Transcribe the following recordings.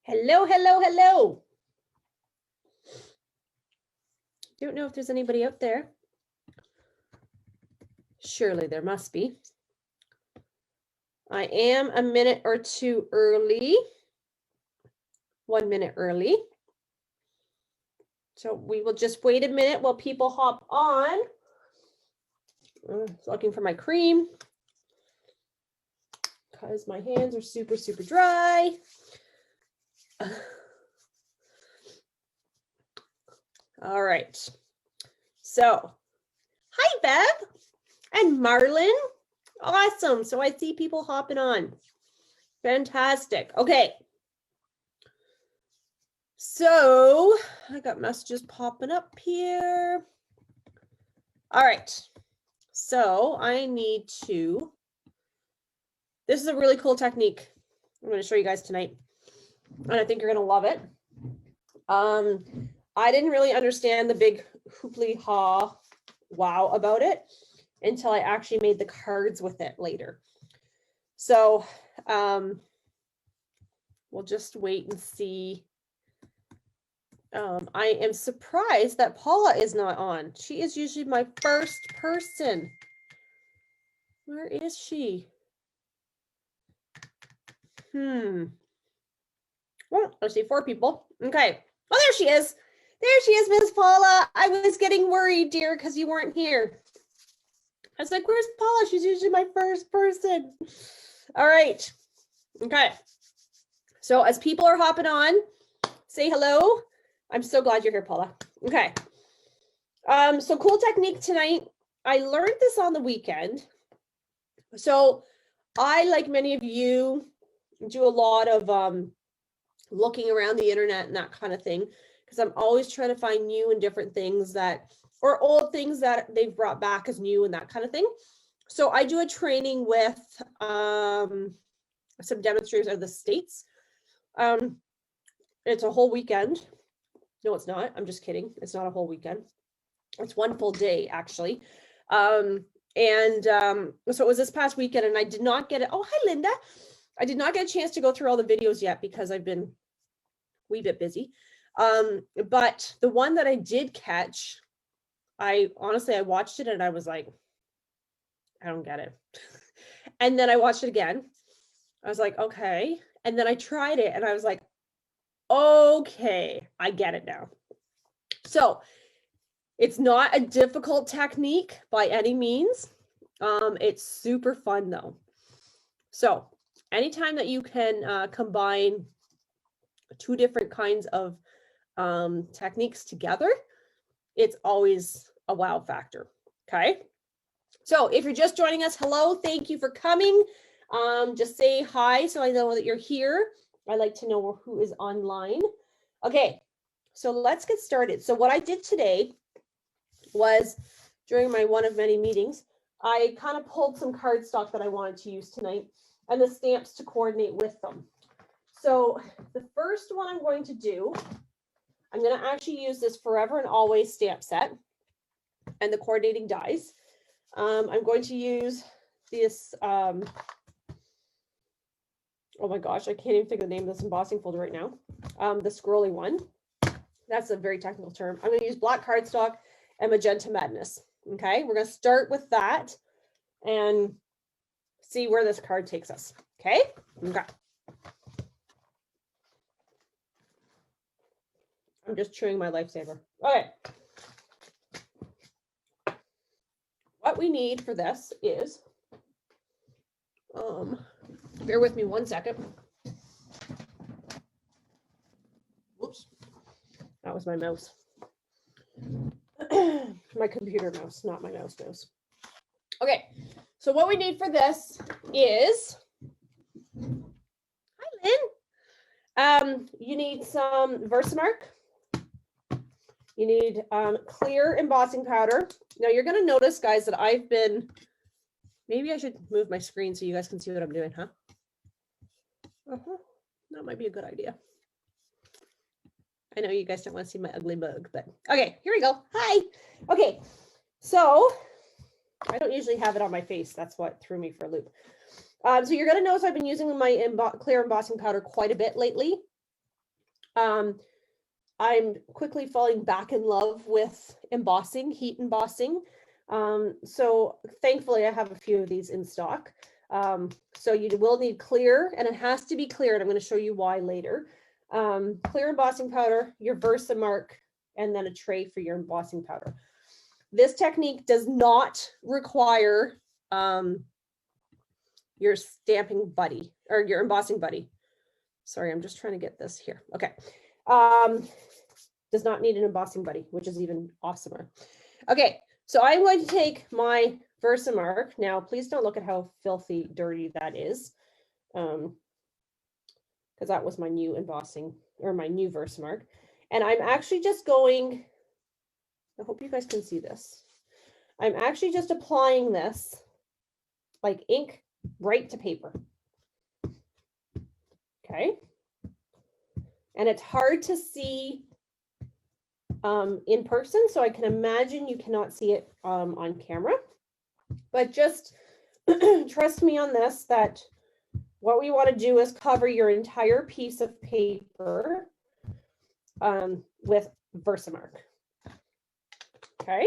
Hello, hello, hello. Don't know if there's anybody out there. Surely there must be. I am a minute or two early. 1 minute early. So we will just wait a minute while people hop on. Looking for my cream because my hands are super, super dry. All right. So, hi, Bev and Marlon. Awesome. So I see people hopping on. Fantastic. Okay. So I got messages popping up here. All right. So I need to, this is a really cool technique I'm going to show you guys tonight. And I think you're going to love it. I didn't really understand the big hooply ha wow about it until I actually made the cards with it later. So we'll just wait and see. I am surprised that Paula is not on. She is usually my first person. Where is she? Well, I see 4 people. Okay. Oh, there she is. There she is, Miss Paula. I was getting worried, dear, because you weren't here. I was like, where's Paula? She's usually my first person. All right. Okay. So as people are hopping on, say hello. I'm so glad you're here, Paula. Okay. So cool technique tonight. I learned this on the weekend. So I, like many of you, do a lot of looking around the internet and that kind of thing, because I'm always trying to find new and different things that, or old things that they've brought back as new and that kind of thing. So I do a training with some demonstrators out of the States. It's a whole weekend. No, it's not. I'm just kidding. It's not a whole weekend. It's 1 full day, actually. So it was this past weekend, and I did not get it. Oh, hi, Linda. I did not get a chance to go through all the videos yet because I've been a wee bit busy. But the one that I did catch, I watched it and I was like, I don't get it. And then I watched it again. I was like, okay. And then I tried it and I was like, okay, I get it now. So it's not a difficult technique by any means. It's super fun though. So anytime that you can combine 2 different kinds of techniques together, it's always a wow factor. Okay. So if you're just joining us, hello, thank you for coming. Just say hi so I know that you're here. I like to know who is online. Okay, so let's get started. So what I did today was, during my one of many meetings, I kind of pulled some cardstock that I wanted to use tonight and the stamps to coordinate with them. So the first one I'm going to do, I'm going to actually use this Forever and Always stamp set and the coordinating dies. I'm going to use this, oh my gosh, I can't even think of the name of this embossing folder right now. The scrolly one. That's a very technical term. I'm going to use black cardstock and Magenta Madness. Okay, we're going to start with that and see where this card takes us. Okay. I'm just chewing my lifesaver. Okay. What we need for this is, bear with me 1 second. Whoops, that was my mouse. My computer mouse, not my mouse. Okay, so what we need for this is, hi Lynn. You need some Versamark. You need clear embossing powder. Now you're going to notice, guys, that I've been, maybe I should move my screen so you guys can see what I'm doing, huh? That might be a good idea. I know you guys don't want to see my ugly mug, but okay, here we go. Hi. Okay, so I don't usually have it on my face. That's what threw me for a loop. So you're going to notice I've been using my clear embossing powder quite a bit lately. I'm quickly falling back in love with embossing, heat embossing. So thankfully I have a few of these in stock. So you will need clear, and it has to be clear, and I'm going to show you why later. Clear embossing powder, your Versamark, and then a tray for your embossing powder. This technique does not require your stamping buddy or your embossing buddy. Sorry, I'm just trying to get this here. Okay. Does not need an embossing buddy, which is even awesomer. Okay, so I'm going to take my Versamark. Now, please don't look at how filthy dirty that is, because that was my new embossing, or my new Versamark. And I'm actually just going, I hope you guys can see this. I'm actually just applying this like ink right to paper. Okay. And it's hard to see in person, so I can imagine you cannot see it on camera. But just trust me on this, that what we want to do is cover your entire piece of paper with Versamark. Okay.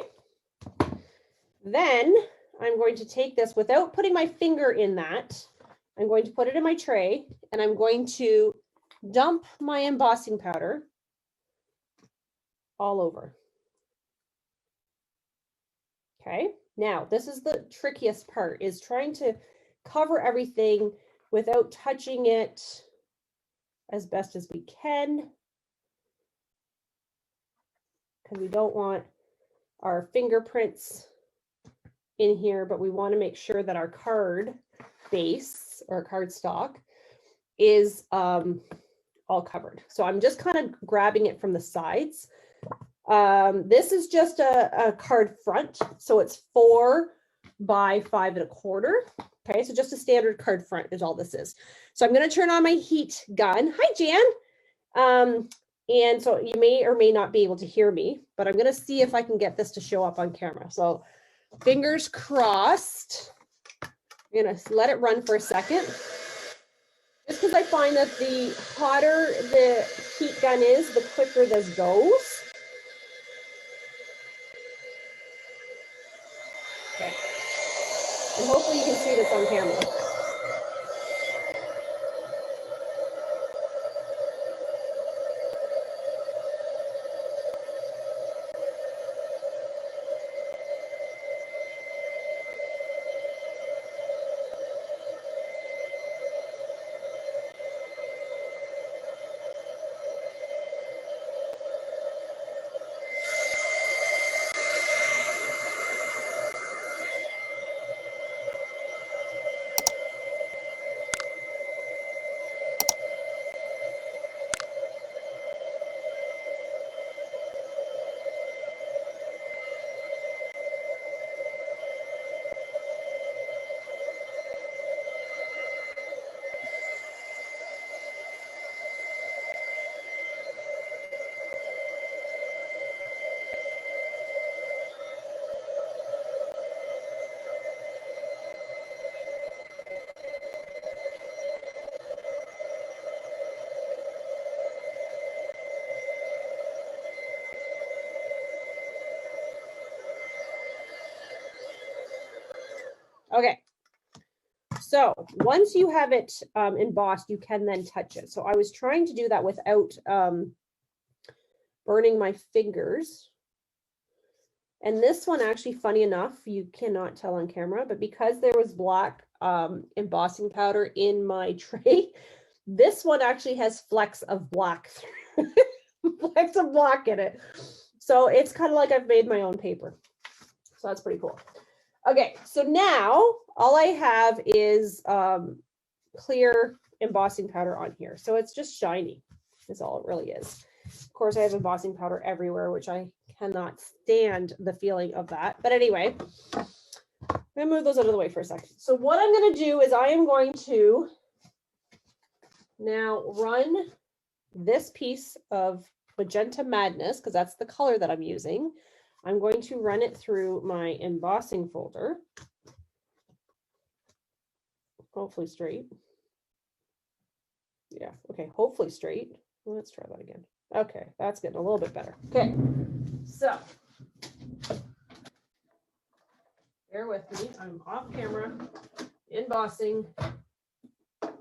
Then I'm going to take this without putting my finger in that. I'm going to put it in my tray, and I'm going to dump my embossing powder all over. Okay, now this is the trickiest part, is trying to cover everything without touching it as best as we can, because we don't want our fingerprints in here, but we want to make sure that our card base or card stock is all covered. So I'm just kind of grabbing it from the sides. This is just a card front, so it's 4 by 5 1/4. Okay, so just a standard card front is all this is. So I'm going to turn on my heat gun. Hi, Jan. And so you may or may not be able to hear me, but I'm going to see if I can get this to show up on camera. So fingers crossed. I'm going to let it run for a second. Just because I find that the hotter the heat gun is, the quicker this goes. Okay. And hopefully you can see this on camera. Okay, so once you have it embossed, you can then touch it. So I was trying to do that without burning my fingers. And this one, actually, funny enough, you cannot tell on camera, but because there was black embossing powder in my tray, this one actually has flecks of black, flecks of black in it. So it's kind of like I've made my own paper. So that's pretty cool. Okay, so now all I have is clear embossing powder on here. So it's just shiny, is all it really is. Of course, I have embossing powder everywhere, which I cannot stand the feeling of that. But anyway, I'm going to move those out of the way for a second. So what I'm going to do is I am going to now run this piece of Magenta Madness, because that's the color that I'm using. I'm going to run it through my embossing folder. Hopefully straight. Yeah, okay, hopefully straight. Let's try that again. Okay, that's getting a little bit better. Okay, so bear with me. I'm off camera, embossing. I'm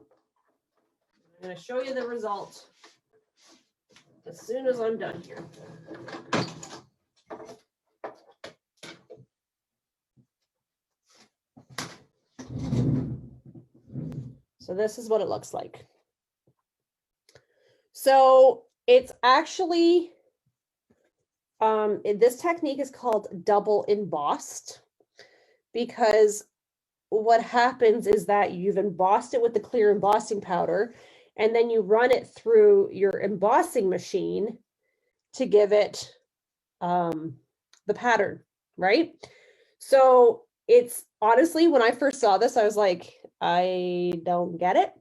going to show you the result as soon as I'm done here. So this is what it looks like. So it's actually, this technique is called double embossed, because what happens is that you've embossed it with the clear embossing powder, and then you run it through your embossing machine to give it the pattern, right? So it's honestly, when I first saw this, I was like, I don't get it.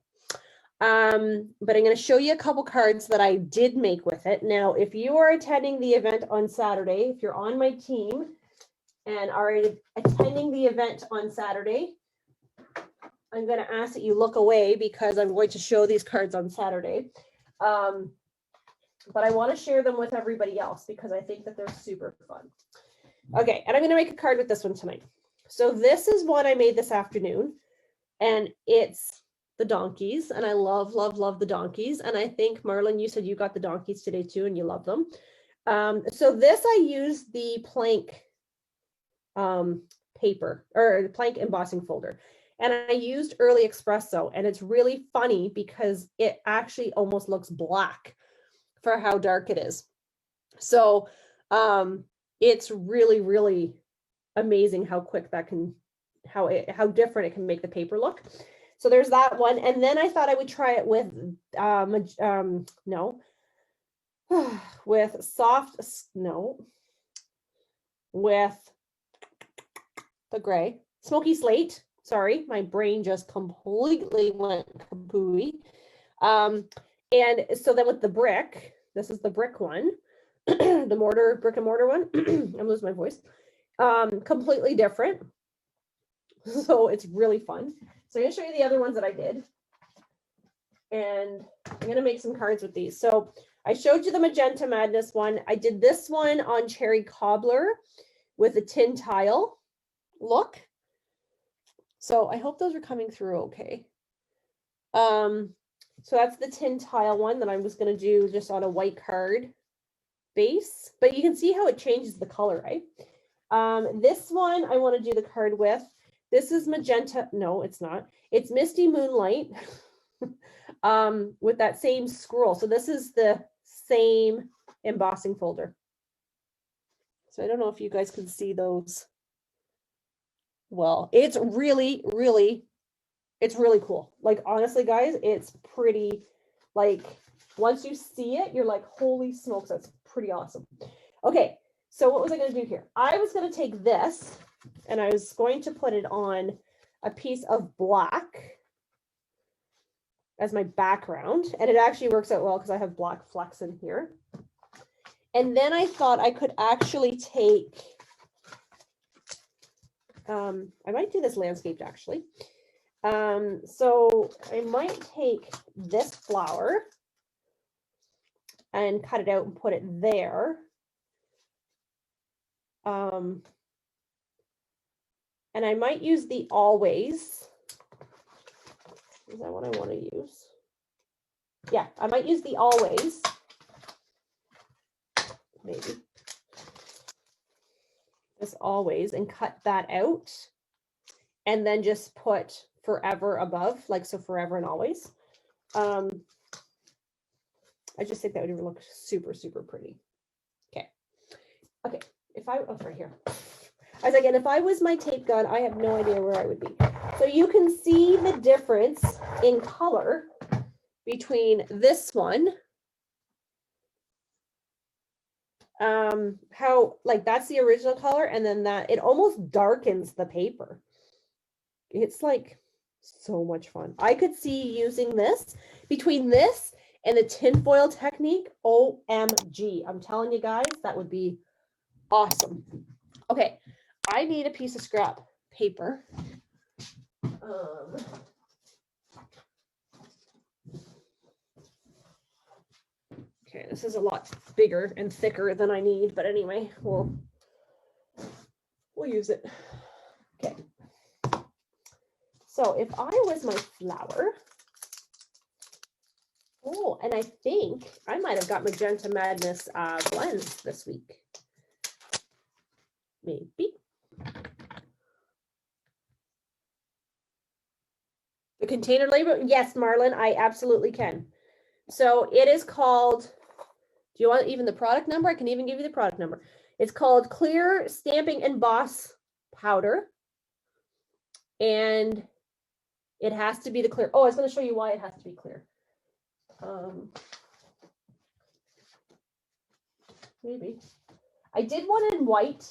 But I'm going to show you a couple cards that I did make with it. Now, if you are attending the event on Saturday, if you're on my team and are attending the event on Saturday, I'm going to ask that you look away because I'm going to show these cards on Saturday. But I want to share them with everybody else because I think that they're super fun. Okay, and I'm going to make a card with this one tonight. So this is one I made this afternoon, and it's the donkeys, and I love, love, love the donkeys. And I think, Marlon, you said you got the donkeys today too, and you love them. So this, I used the plank paper, or the plank embossing folder. And I used Early Espresso, and it's really funny because it actually almost looks black for how dark it is. So it's really, really amazing how quick that can, how different it can make the paper look. So there's that one. And then I thought I would try it with, with the gray, smoky slate. Sorry, my brain just completely went kapooey. And so then with the brick, this is the brick one, the mortar, brick and mortar one. I'm losing my voice. Completely different. So it's really fun. So I'm going to show you the other ones that I did. And I'm going to make some cards with these. So I showed you the Magenta Madness one. I did this one on Cherry Cobbler with a tin tile look. So I hope those are coming through okay. So that's the tin tile one that I was going to do just on a white card base. But you can see how it changes the color, right? This one I want to do the card with. This is Magenta. No, it's not. It's Misty Moonlight with that same scroll. So this is the same embossing folder. So I don't know if you guys can see those. Well, it's really, really, it's really cool. Like, honestly, guys, it's pretty, like, once you see it, you're like, holy smokes, that's pretty awesome. Okay, so what was I going to do here? I was going to take this and I was going to put it on a piece of black as my background. And it actually works out well because I have black flecks in here. And then I thought I could actually take, I might do this landscaped actually. So I might take this flower and cut it out and put it there. And I might use the Always. Is that what I want to use? Yeah, I might use the Always. Maybe. This Always, and cut that out. And then just put Forever above, like so, forever and always. I just think that would look super, super pretty. Okay. Okay. If I, oh, right here. As again, if I was my tape gun, I have no idea where I would be. So you can see the difference in color between this one. How, like, that's the original color, and then that it almost darkens the paper. It's like so much fun. I could see using this between this and the tinfoil technique. OMG. I'm telling you guys, that would be awesome. Okay, I need a piece of scrap paper. This is a lot bigger and thicker than I need, but anyway, we'll use it. Okay. So if I was my flower, oh, and I think I might have got Magenta Madness blends this week. Maybe. The container label, yes, Marlon, I absolutely can. So it is called, do you want even the product number? I can even give you the product number. It's called Clear Stamping Emboss Powder. And it has to be the clear. Oh, I was going to show you why it has to be clear. Maybe. I did one in white.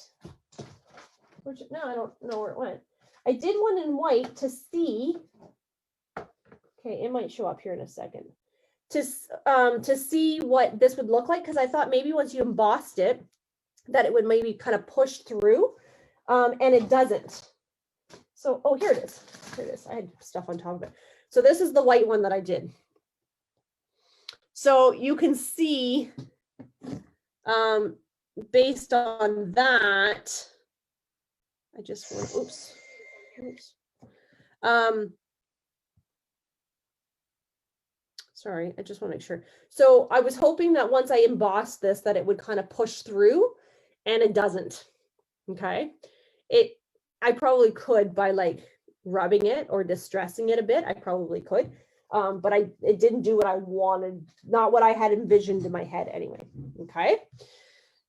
Which, no, I don't know where it went. I did one in white to see. Okay, it might show up here in a second. To see what this would look like, because I thought maybe once you embossed it, that it would maybe kind of push through, and it doesn't. So, oh, here it is. Here it is. I had stuff on top of it. So this is the white one that I did. So you can see, based on that, I just want, oops. Sorry, I just want to make sure. So I was hoping that once I embossed this, that it would kind of push through, and it doesn't. Okay. I probably could by like rubbing it or distressing it a bit. I probably could. But it didn't do what I wanted, not what I had envisioned in my head anyway. Okay.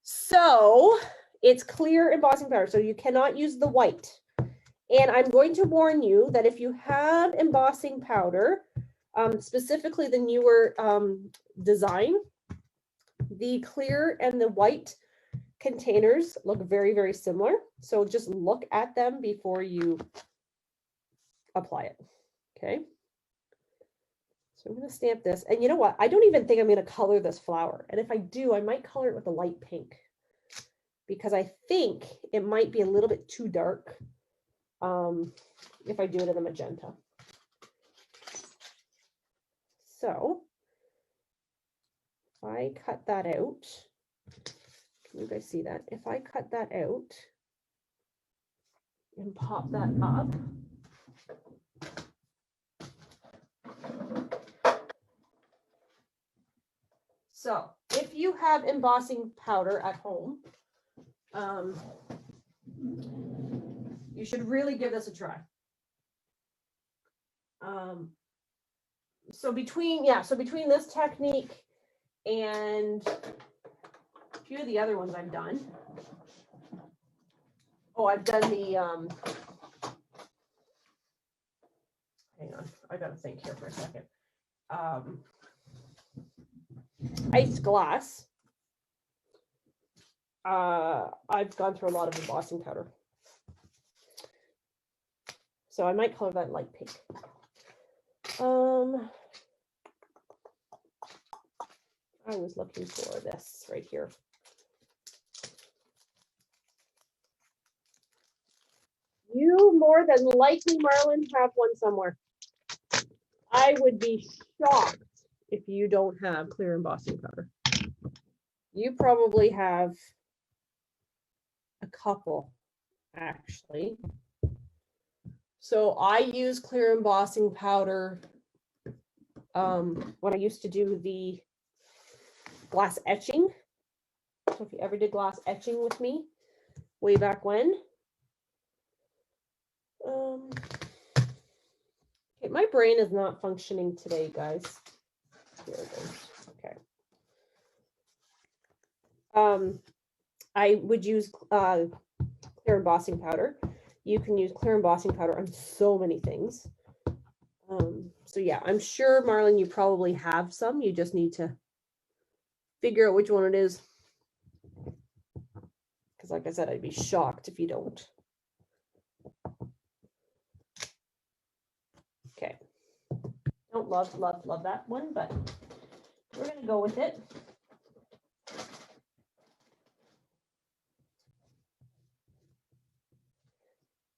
So it's clear embossing powder. So you cannot use the white. And I'm going to warn you that if you have embossing powder, specifically the newer design, the clear and the white containers look very, very similar. So just look at them before you apply it. Okay. So I'm going to stamp this. And you know what? I don't even think I'm going to color this flower. And if I do, I might color it with a light pink, because I think it might be a little bit too dark if I do it in the magenta. So if I cut that out, can you guys see that? If I cut that out and pop that up, so if you have embossing powder at home, you should really give this a try. So between this technique and a few of the other ones I've done. Oh, I've done the, hang on, I gotta think here for a second. Iced glass. I've gone through a lot of embossing powder. So I might color that light pink. I was looking for this right here. You more than likely, Marlon, have one somewhere. I would be shocked if you don't have clear embossing powder. You probably have a couple, actually. So I use clear embossing powder when I used to do the glass etching. So if you ever did glass etching with me way back when. Okay, my brain is not functioning today, guys. Here it goes. Okay. I would use clear embossing powder. You can use clear embossing powder on so many things. So yeah, I'm sure, Marlon, you probably have some. You just need to figure out which one it is. Because like I said, I'd be shocked if you don't. Okay. Don't love that one, but we're going to go with it.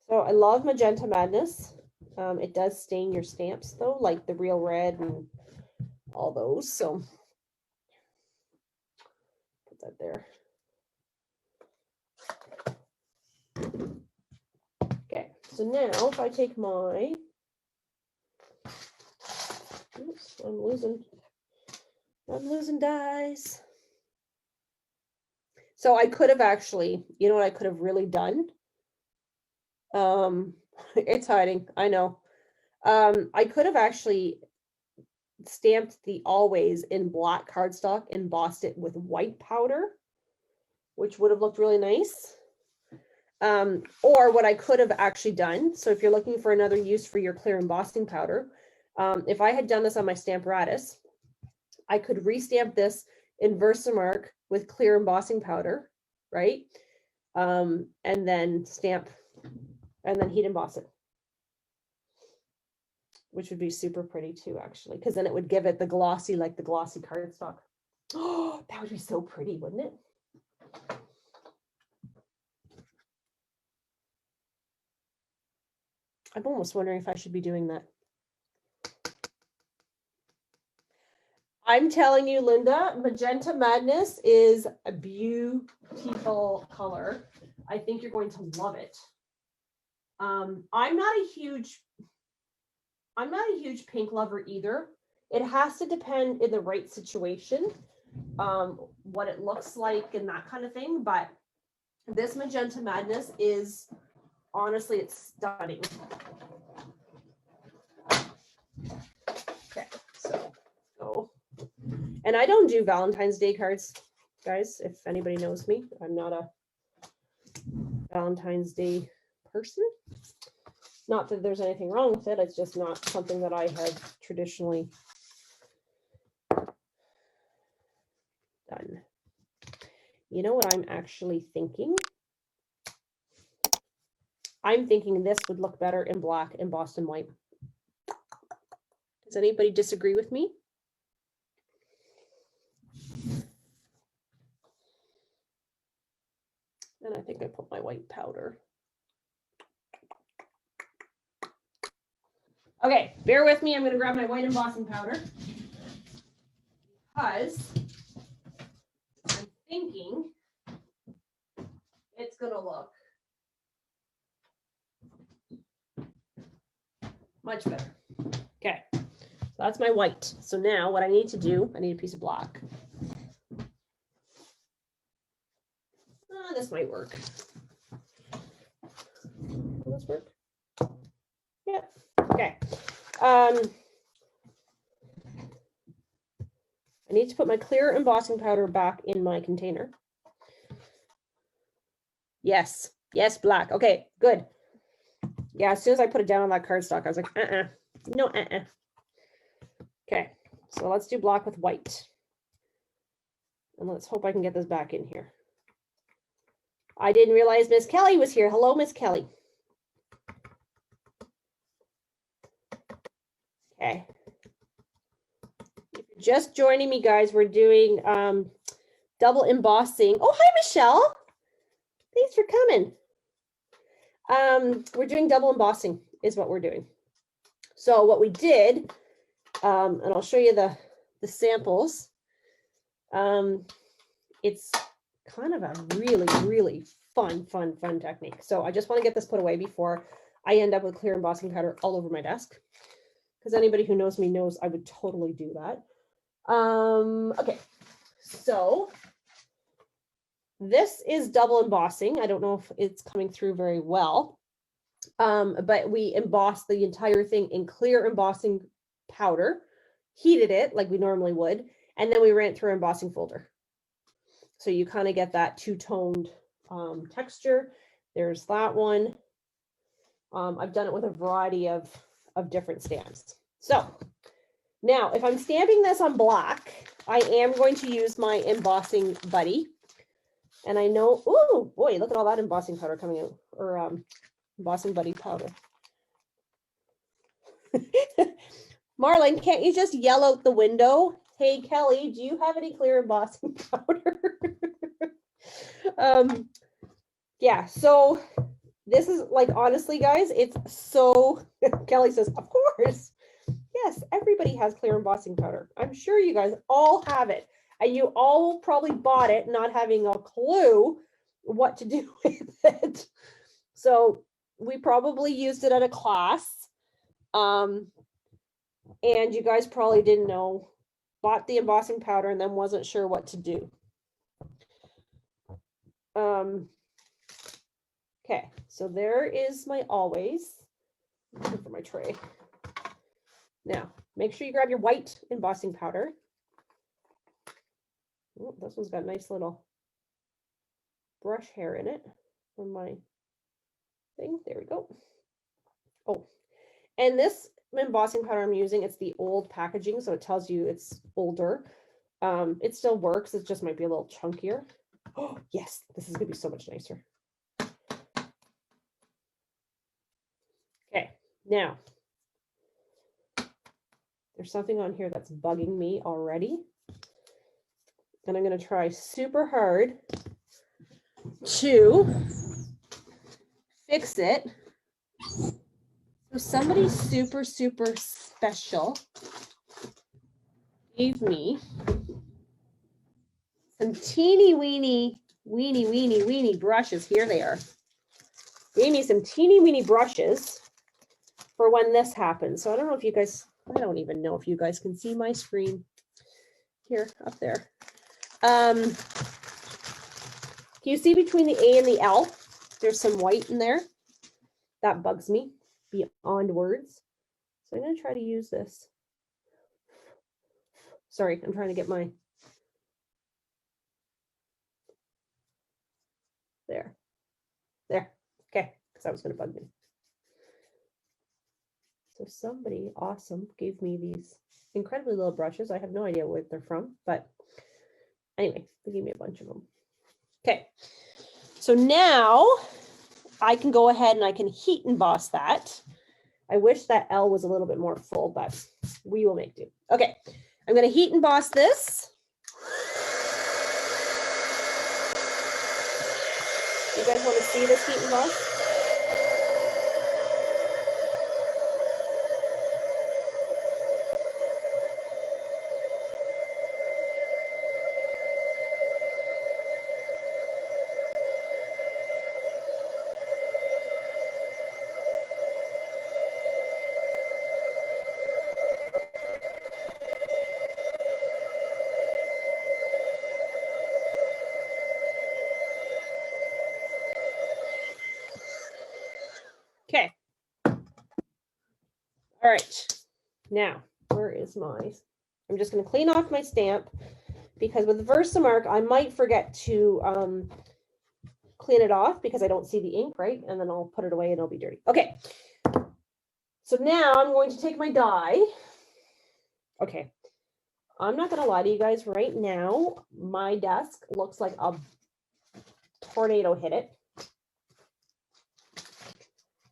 So I love Magenta Madness. It does stain your stamps though, like the Real Red and all those. So that there. Okay, so now if I take my, oops, I'm losing dies. So I could have actually, you know what I could have really done? It's hiding, I know. I could have actually stamped the always in black cardstock, embossed it with white powder, which would have looked really nice. Or what I could have actually done, so if you're looking for another use for your clear embossing powder, if I had done this on my Stamparatus, I could restamp this in Versamark with clear embossing powder, right? And then stamp, and then heat emboss it, which would be super pretty too, actually, because then it would give it the glossy, like the glossy cardstock. Oh, that would be so pretty, wouldn't it? I'm almost wondering if I should be doing that. I'm telling you, Linda, Magenta Madness is a beautiful color. I think you're going to love it. I'm not a huge pink lover either. It has to depend in the right situation, what it looks like and that kind of thing. But this Magenta Madness is, honestly, it's stunning. Okay, so go. And I don't do Valentine's Day cards, guys. If anybody knows me, I'm not a Valentine's Day person. Not that there's anything wrong with it. It's just not something that I have traditionally done. You know what I'm actually thinking? I'm thinking this would look better in black and Boston white. Does anybody disagree with me? And I think I put my white powder. Okay, bear with me. I'm going to grab my white embossing powder because I'm thinking it's going to look much better. Okay, so that's my white. So now what I need to do, I need a piece of black. This might work. Will this work? Yeah. Okay. I need to put my clear embossing powder back in my container. Yes. Yes, black. Okay, good. Yeah, as soon as I put it down on that cardstock, I was like, no, Okay, so let's do black with white. And let's hope I can get this back in here. I didn't realize Miss Kelly was here. Hello, Miss Kelly. Okay. If you're just joining me, guys, we're doing double embossing. Oh, hi, Michelle. Thanks for coming. We're doing double embossing is what we're doing. So what we did, and I'll show you the samples. It's kind of a really, really fun technique. So I just want to get this put away before I end up with clear embossing powder all over my desk. Because anybody who knows me knows I would totally do that. Okay, so this is double embossing. I don't know if it's coming through very well, but we embossed the entire thing in clear embossing powder, heated it like we normally would, and then we ran it through an embossing folder. So you kind of get that two-toned texture. There's that one. I've done it with a variety of different stamps. So now if I'm stamping this on black, I am going to use my embossing buddy. And I know, oh boy, look at all that embossing powder coming out, or embossing buddy powder. Marlene, can't you just yell out the window? Hey, Kelly, do you have any clear embossing powder? Yeah, so this is like, honestly, guys, it's so, Kelly says, of course. Yes, everybody has clear embossing powder. I'm sure you guys all have it. And you all probably bought it not having a clue what to do with it. So we probably used it at a class. And you guys probably didn't know, bought the embossing powder and then wasn't sure what to do. Okay, so there is my always. Look for my tray. Now, make sure you grab your white embossing powder. Oh, this one's got a nice little brush hair in it from my thing. There we go. Oh, and this embossing powder I'm using, it's the old packaging, so it tells you it's older. It still works, it just might be a little chunkier. Oh, yes, this is gonna be so much nicer. Okay, now, there's something on here that's bugging me already. And I'm gonna try super hard to fix it. So somebody super, super special gave me some teeny weeny brushes. Here they are. Gave me some teeny weeny brushes for when this happens. So I don't know if you guys, I don't even know if you guys can see my screen here up there. Can you see between the A and the L? There's some white in there. That bugs me beyond words. So I'm going to try to use this. Sorry, I'm trying to get my, there, okay, because that was going to bug me. So somebody awesome gave me these incredibly little brushes. I have no idea where they're from, but anyway, they gave me a bunch of them. Okay, so now I can go ahead and I can heat emboss that. I wish that L was a little bit more full, but we will make do. Okay, I'm going to heat emboss this. You guys want to see this heat emboss? Okay. All right. Now, where is my, I'm just going to clean off my stamp because with the Versamark, I might forget to clean it off because I don't see the ink, right? And then I'll put it away and it'll be dirty. Okay. So now I'm going to take my die. Okay. I'm not going to lie to you guys right now. My desk looks like a tornado hit it.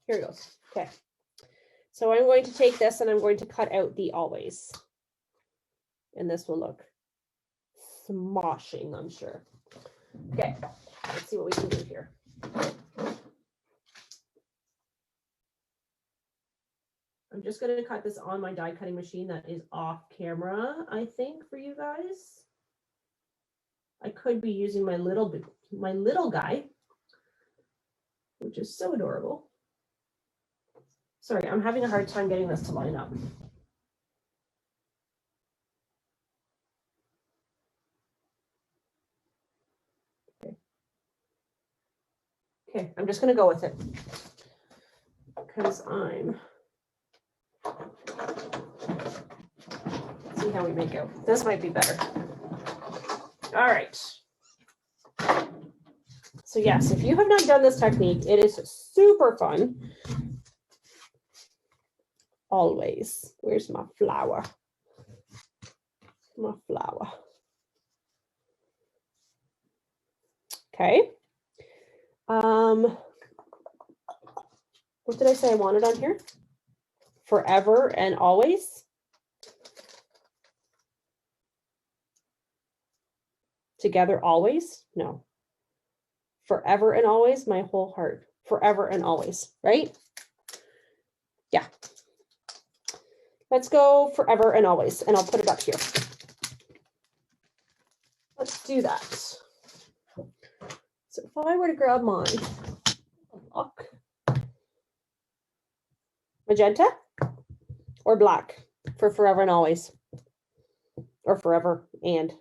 Here it goes. Okay. So I'm going to take this and I'm going to cut out the always. And this will look smoshing, I'm sure. Okay, let's see what we can do here. I'm just going to cut this on my die cutting machine that is off camera, I think, for you guys. I could be using my little guy, which is so adorable. Sorry, I'm having a hard time getting this to line up. Okay, I'm just going to go with it because I'm, see how we make out. This might be better. All right. So yes, if you have not done this technique, it is super fun. Always. Where's my flower? My flower. Okay. What did I say I wanted on here? Forever and always. Together always? No. Forever and always, my whole heart. Forever and always, right? Yeah. Let's go forever and always, and I'll put it up here. do that. So if I were to grab mine, look, magenta or black for forever and always, or forever and.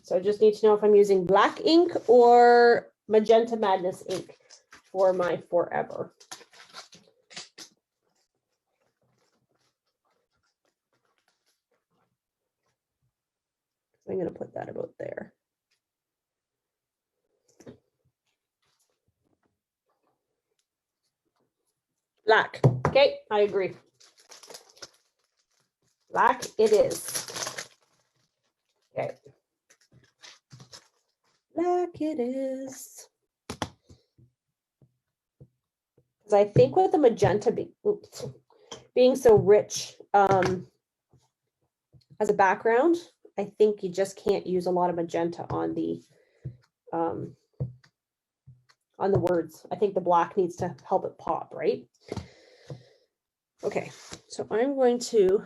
So I just need to know if I'm using black ink or Magenta Madness ink for my forever. I'm going to put that about there. Black. Okay, I agree. Black it is. Okay. Black it is. Because I think with the magenta being so rich as a background, I think you just can't use a lot of magenta on the words. I think the black needs to help it pop, right? Okay, so I'm going to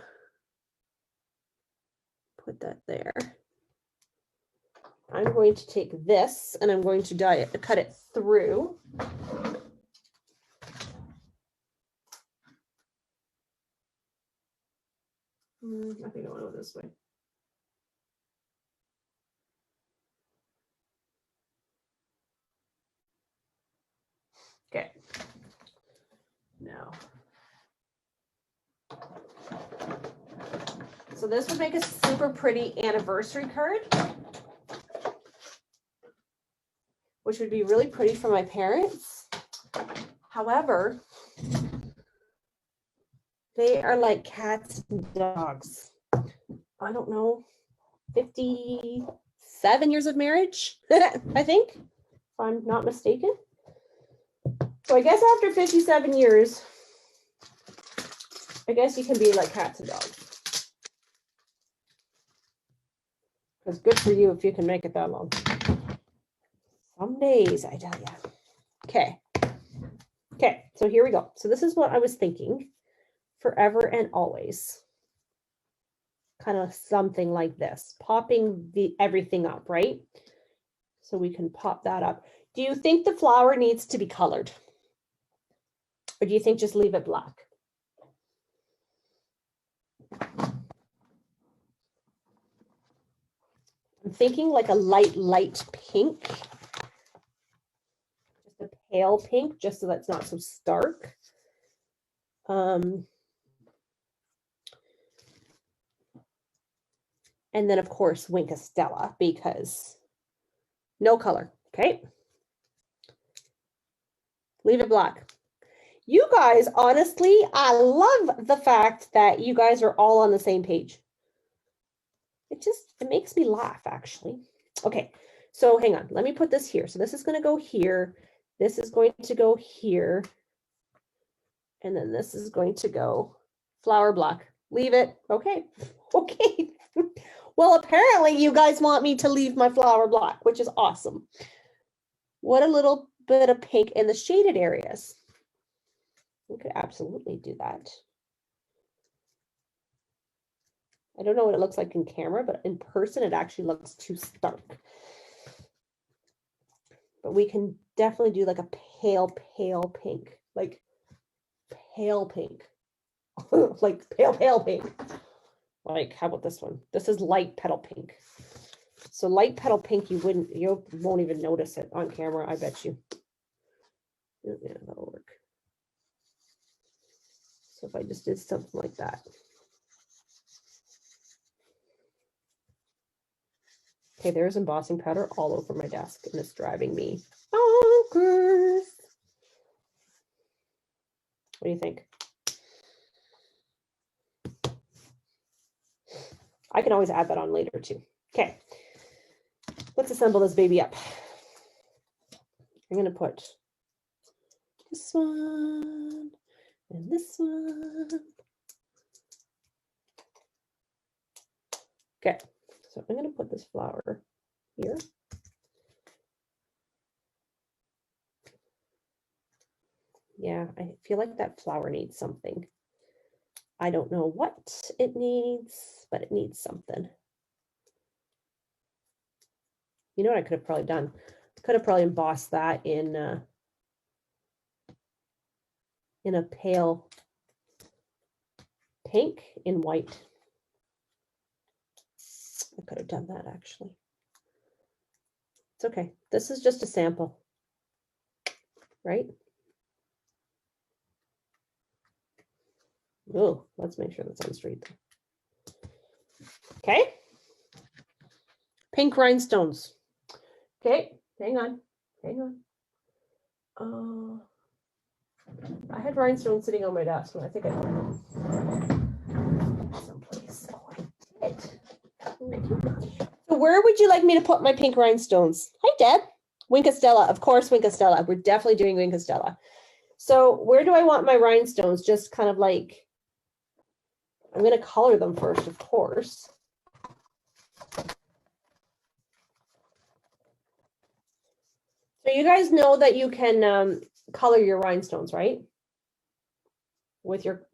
put that there. I'm going to take this and I'm going to cut it through. I think I want to go this way. Okay. Now. So this would make a super pretty anniversary card, which would be really pretty for my parents. However, they are like cats and dogs. I don't know, 57 years of marriage, I think, if I'm not mistaken. So I guess after 57 years, I guess you can be like cats and dogs. Because good for you if you can make it that long. Some days, I tell you. Okay. Okay, so here we go. So this is what I was thinking. Forever and always. Kind of something like this. Popping everything up, right? So we can pop that up. Do you think the flower needs to be colored? Or do you think just leave it black? I'm thinking like a light pink. Just a pale pink, just so that's not so stark. And then, of course, Winka Stella, because no color, okay? Leave it black. You guys, honestly, I love the fact that you guys are all on the same page. It makes me laugh, actually. Okay, so hang on. Let me put this here. So this is going to go here. This is going to go here. And then this is going to go flower black. Leave it. Okay. Okay. Well, apparently you guys want me to leave my flower black, which is awesome. What a little bit of pink in the shaded areas. We could absolutely do that. I don't know what it looks like in camera, but in person, it actually looks too stark. But we can definitely do like a pale pink, like pale pink, like pale pink. Like, how about this one? This is light petal pink. So light petal pink, you won't even notice it on camera, I bet you. Yeah, that'll work. So if I just did something like that. Okay, there's embossing powder all over my desk, and it's driving me bonkers. What do you think? I can always add that on later too. Okay, let's assemble this baby up. I'm going to put this one and this one. Okay, so I'm going to put this flower here. Yeah, I feel like that flower needs something. I don't know what it needs, but it needs something. You know what I could have probably done? Could have probably embossed that in a pale pink in white. I could have done that actually. It's okay. This is just a sample, right? Oh, let's make sure that's on straight. Okay. Pink rhinestones. Okay, hang on. I had rhinestones sitting on my desk, and I think I put them someplace. Oh, I did. So where would you like me to put my pink rhinestones? Hi, Deb. Winkastella, of course, Winkastella. We're definitely doing Winkastella. So where do I want my rhinestones? Just kind of like, I'm going to color them first, of course. So you guys know that you can color your rhinestones, right? With your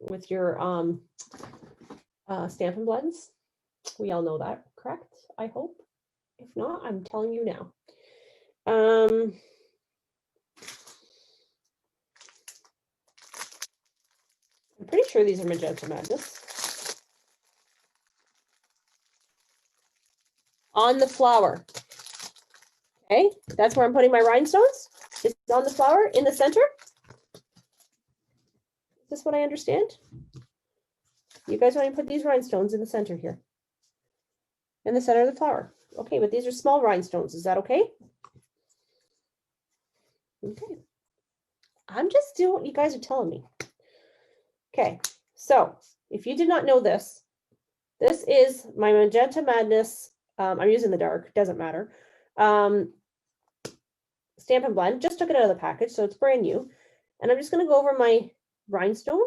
Stampin' Blends. We all know that, correct? I hope. If not, I'm telling you now. I'm pretty sure these are Magenta Madness. On the flower. Okay, that's where I'm putting my rhinestones. It's on the flower in the center. Is this what I understand? You guys want to put these rhinestones in the center here. In the center of the flower. Okay, but these are small rhinestones. Is that okay? Okay. I'm just doing what you guys are telling me. Okay, so if you did not know this, this is my Magenta Madness. I'm using the dark, doesn't matter. Stampin' Blend, just took it out of the package, so it's brand new. And I'm just going to go over my rhinestone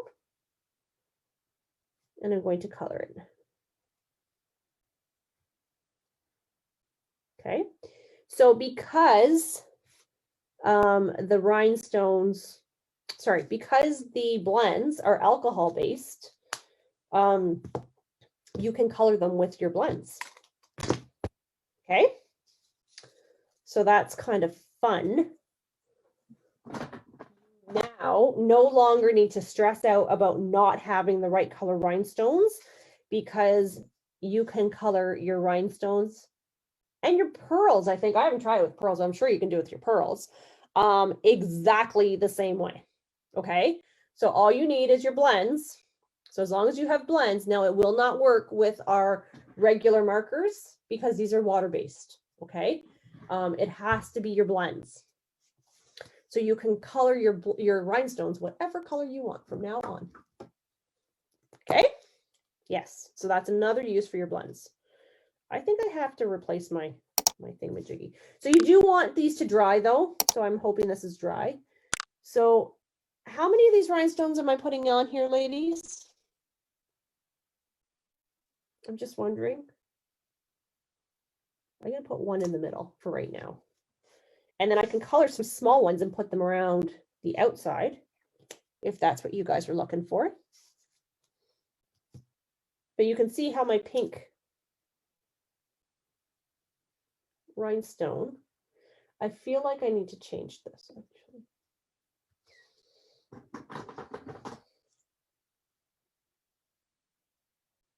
and I'm going to color it. Okay, so because the rhinestones, because the blends are alcohol based, you can color them with your blends. Okay, so that's kind of fun. Now, no longer need to stress out about not having the right color rhinestones, because you can color your rhinestones and your pearls. I think I haven't tried it with pearls. I'm sure you can do it with your pearls exactly the same way. Okay, so all you need is your blends. So as long as you have blends, now it will not work with our regular markers because these are water-based. Okay, it has to be your blends. So you can color your rhinestones whatever color you want from now on. Okay, yes, so that's another use for your blends. I think I have to replace my thingamajiggy. So you do want these to dry though, so I'm hoping this is dry. So how many of these rhinestones am I putting on here, ladies? I'm just wondering. I'm going to put one in the middle for right now. And then I can color some small ones and put them around the outside, if that's what you guys are looking for. But you can see how my pink rhinestone, I feel like I need to change this actually.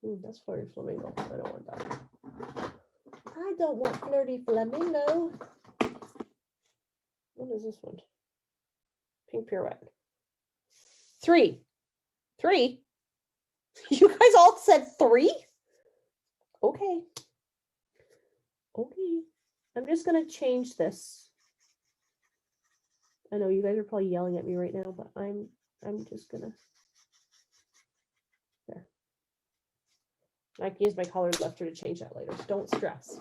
Ooh, that's flirty flamingo. I don't want that. I don't want flirty flamingo. What is this one? Pink pirouette. Three. You guys all said 3? Okay. I'm just gonna change this. I know you guys are probably yelling at me right now, but I'm just gonna. There. I can use my colored lifter to change that later. Don't stress.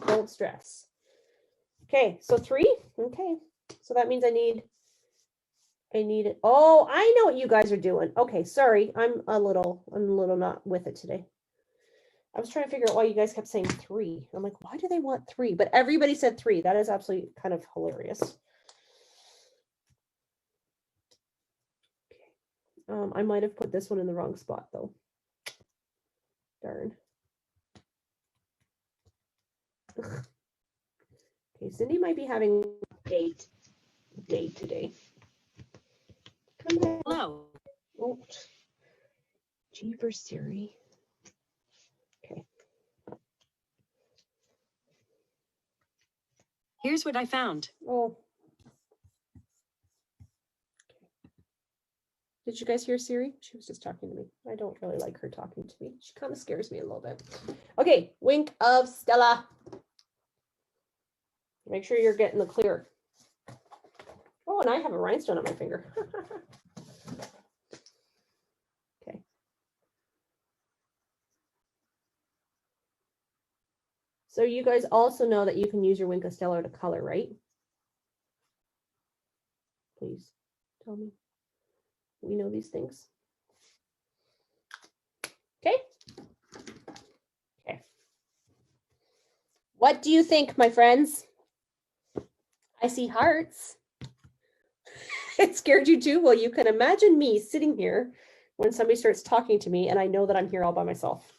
Okay, so 3. Okay, so that means I need it. Oh, I know what you guys are doing. Okay, sorry, I'm a little not with it today. I was trying to figure out why you guys kept saying 3. I'm like, why do they want 3? But everybody said 3. That is absolutely kind of hilarious. Okay. I might have put this one in the wrong spot though. Darn. Ugh. Okay, Cindy might be having a day today. Hello. Oh, Jeepers, Siri. Okay. Here's what I found. Oh. Did you guys hear Siri? She was just talking to me. I don't really like her talking to me. She kind of scares me a little bit. Okay, wink of Stella. Make sure you're getting the clear. Oh, and I have a rhinestone on my finger. Okay. So you guys also know that you can use your wink of Stella to color, right? Please tell me. We know these things. Okay. Okay. What do you think, my friends? I see hearts. It scared you too? Well, you can imagine me sitting here when somebody starts talking to me and I know that I'm here all by myself.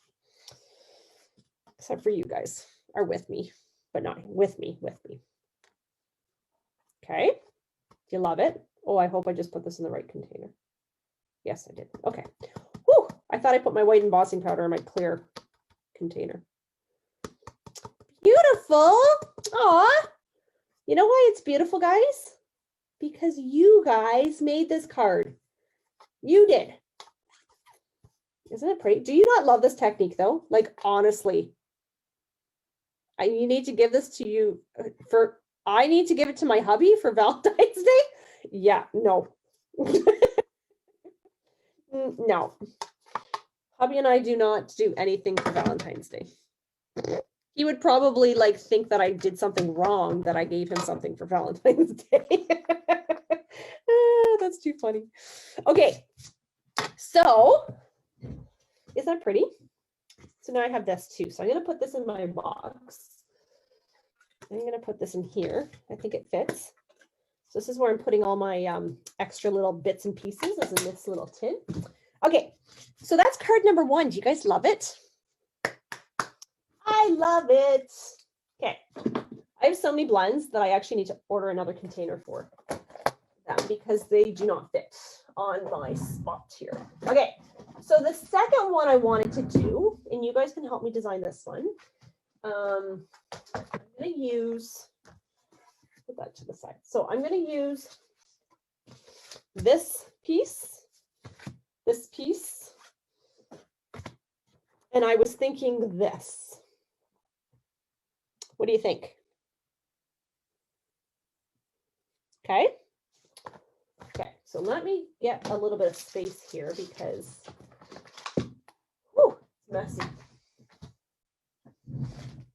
Except for you guys are with me, but not with me. Okay. Do you love it? Oh, I hope I just put this in the right container. Yes, I did. Okay. Whew, I thought I put my white embossing powder in my clear container. Beautiful. Aw. You know why it's beautiful, guys? Because you guys made this card. You did. Isn't it pretty? Do you not love this technique though? Like, honestly. You need to give this to you I need to give it to my hubby for Valentine's Day? Yeah, no. No. Hubby and I do not do anything for Valentine's Day. He would probably like think that I did something wrong, that I gave him something for Valentine's Day. That's too funny. Okay, so is that pretty? So now I have this too. So I'm going to put this in my box. I'm going to put this in here. I think it fits. So this is where I'm putting all my extra little bits and pieces, is in this little tin. Okay, so that's card number 1. Do you guys love it? I love it. Okay, I have so many blends that I actually need to order another container for them because they do not fit on my spot here. Okay, so the second one I wanted to do, and you guys can help me design this one. I'm going to use, put that to the side. So I'm going to use this piece, and I was thinking this. What do you think? Okay. Okay, so let me get a little bit of space here because, whew, it's messy.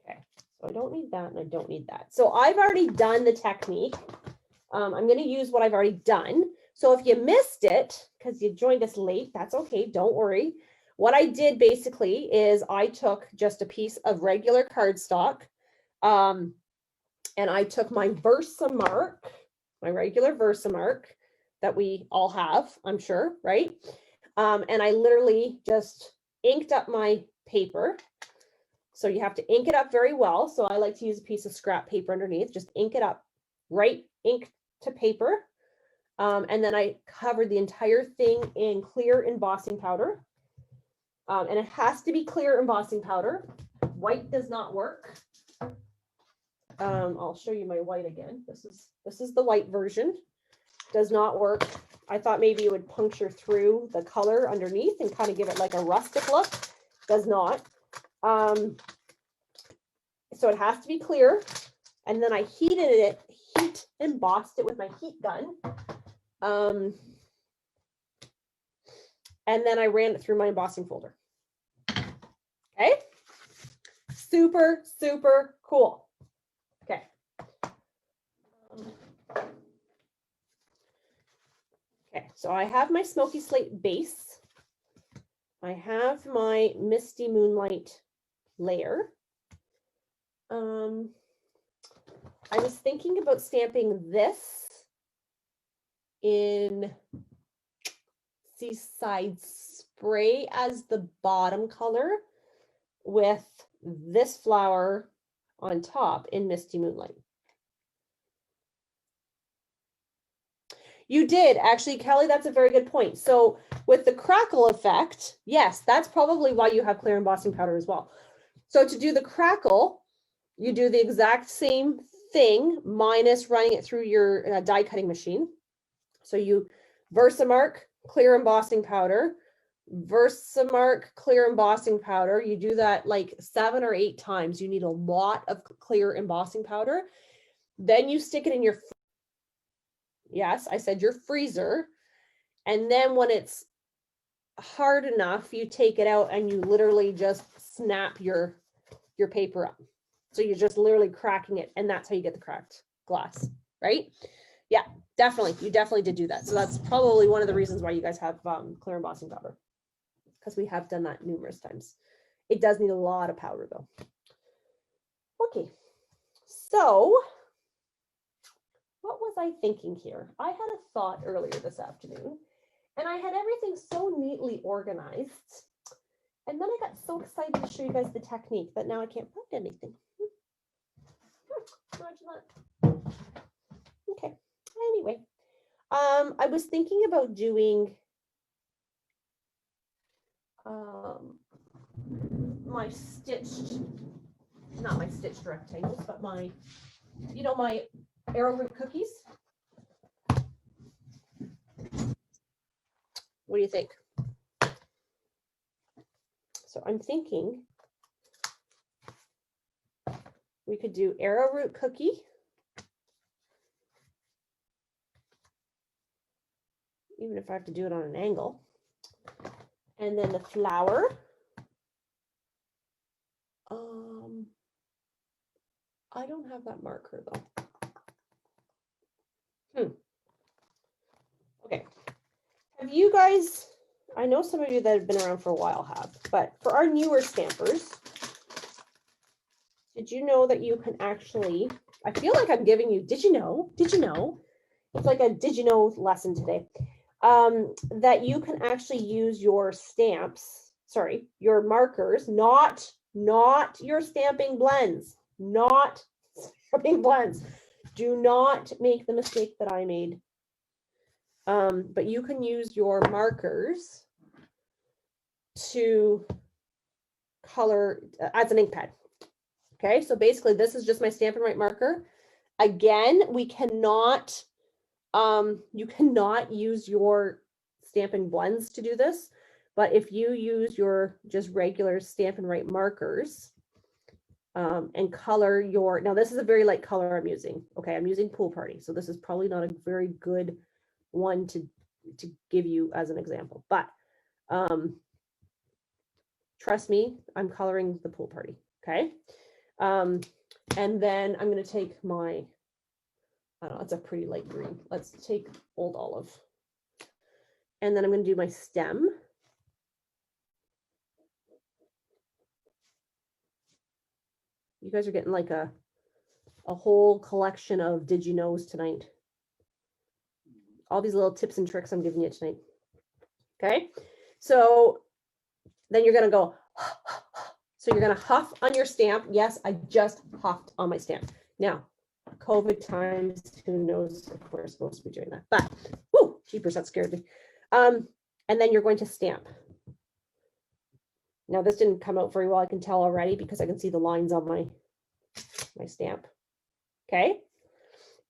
Okay, so I don't need that and I don't need that. So I've already done the technique. I'm going to use what I've already done. So if you missed it because you joined us late, that's okay. Don't worry. What I did basically is I took just a piece of regular cardstock, and I took my Versamark, my regular Versamark that we all have, I'm sure, right? And I literally just inked up my paper. So you have to ink it up very well. So I like to use a piece of scrap paper underneath, just ink it up, right? Ink to paper. And then I covered the entire thing in clear embossing powder. And it has to be clear embossing powder. White does not work. I'll show you my white again. This is the white version. Does not work. I thought maybe it would puncture through the color underneath and kind of give it like a rustic look. Does not. So it has to be clear. And then I heat embossed it with my heat gun. And then I ran it through my embossing folder. Okay. Super, super cool. Okay. Okay, so I have my smoky slate base. I have my misty moonlight layer. I was thinking about stamping this in Seaside Spray as the bottom color, with this flower on top in Misty Moonlight? You did, actually, Kelly, that's a very good point. So with the crackle effect, yes, that's probably why you have clear embossing powder as well. So to do the crackle, you do the exact same thing minus running it through your die cutting machine. So you Versamark clear embossing powder, Versamark clear embossing powder. You do that like 7 or 8 times. You need a lot of clear embossing powder. Then you stick it in your, yes, I said your freezer. And then when it's hard enough, you take it out and you literally just snap your paper up. So you're just literally cracking it, and that's how you get the cracked glass, right? Yeah, definitely. You definitely did do that. So that's probably one of the reasons why you guys have clear embossing powder, because we have done that numerous times. It does need a lot of powder though. Okay, so what was I thinking here? I had a thought earlier this afternoon, and I had everything so neatly organized. And then I got so excited to show you guys the technique that now I can't find anything. Imagine that. Okay. Anyway, I was thinking about doing my stitched, not my stitched rectangles, but my, you know, my arrowroot cookies. What do you think? So I'm thinking we could do arrowroot cookie. Even if I have to do it on an angle. And then the flower. I don't have that marker though. Okay. Have you guys, I know some of you that have been around for a while have, but for our newer stampers, did you know that you can actually, I feel like I'm giving you, did you know? Did you know? It's like a did you know lesson today. That you can actually use your stamps, sorry, your markers, not your stamping blends, not stamping blends. Do not make the mistake that I made. But you can use your markers to color as an ink pad. Okay, so basically this is just my Stampin' Write marker. Again, we cannot, you cannot use your Stampin' blends to do this, but if you use your just regular Stampin' Write markers and color your, now this is a very light color I'm using. Okay, I'm using Pool Party, so this is probably not a very good one to give you as an example, but trust me, I'm coloring the Pool Party. Okay. And then I'm going to take my, I don't know, it's a pretty light green. Let's take Old Olive. And then I'm going to do my stem. You guys are getting like a whole collection of did you knows tonight. All these little tips and tricks I'm giving you tonight. Okay. So then you're going to go, so you're going to huff on your stamp. Yes, I just huffed on my stamp. Now, COVID times, who knows if we're supposed to be doing that, but whoo, jeepers, that scared me. And then you're going to stamp. Now this didn't come out very well, I can tell already because I can see the lines on my stamp. Okay.